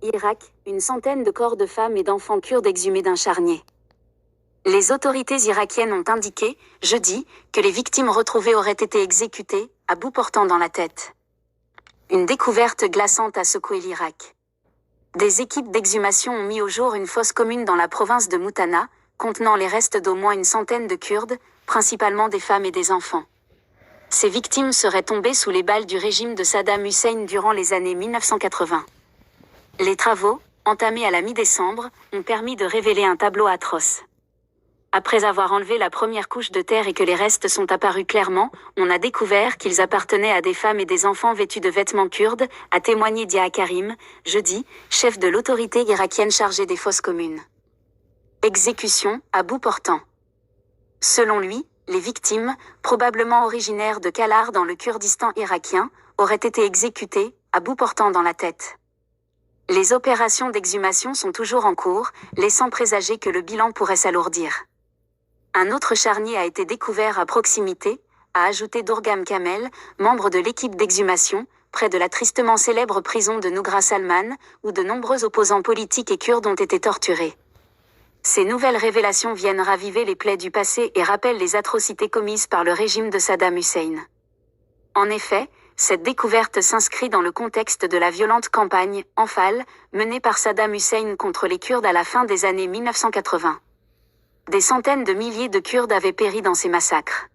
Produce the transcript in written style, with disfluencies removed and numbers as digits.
Irak, une centaine de corps de femmes et d'enfants kurdes exhumés d'un charnier. Les autorités irakiennes ont indiqué, jeudi, que les victimes retrouvées auraient été exécutées, à bout portant dans la tête. Une découverte glaçante a secoué l'Irak. Des équipes d'exhumation ont mis au jour une fosse commune dans la province de Mutana, contenant les restes d'au moins une centaine de Kurdes, principalement des femmes et des enfants. Ces victimes seraient tombées sous les balles du régime de Saddam Hussein durant les années 1980. Les travaux, entamés à la mi-décembre, ont permis de révéler un tableau atroce. Après avoir enlevé la première couche de terre et que les restes sont apparus clairement, on a découvert qu'ils appartenaient à des femmes et des enfants vêtus de vêtements kurdes, a témoigné Dia Karim, jeudi, chef de l'autorité irakienne chargée des fosses communes. Exécution à bout portant. Selon lui, les victimes, probablement originaires de Kalar dans le Kurdistan irakien, auraient été exécutées, à bout portant dans la tête. Les opérations d'exhumation sont toujours en cours, laissant présager que le bilan pourrait s'alourdir. Un autre charnier a été découvert à proximité, a ajouté Durgam Kamel, membre de l'équipe d'exhumation, près de la tristement célèbre prison de Nougra Salman, où de nombreux opposants politiques et kurdes ont été torturés. Ces nouvelles révélations viennent raviver les plaies du passé et rappellent les atrocités commises par le régime de Saddam Hussein. En effet, cette découverte s'inscrit dans le contexte de la violente campagne « Anfal » menée par Saddam Hussein contre les Kurdes à la fin des années 1980. Des centaines de milliers de Kurdes avaient péri dans ces massacres.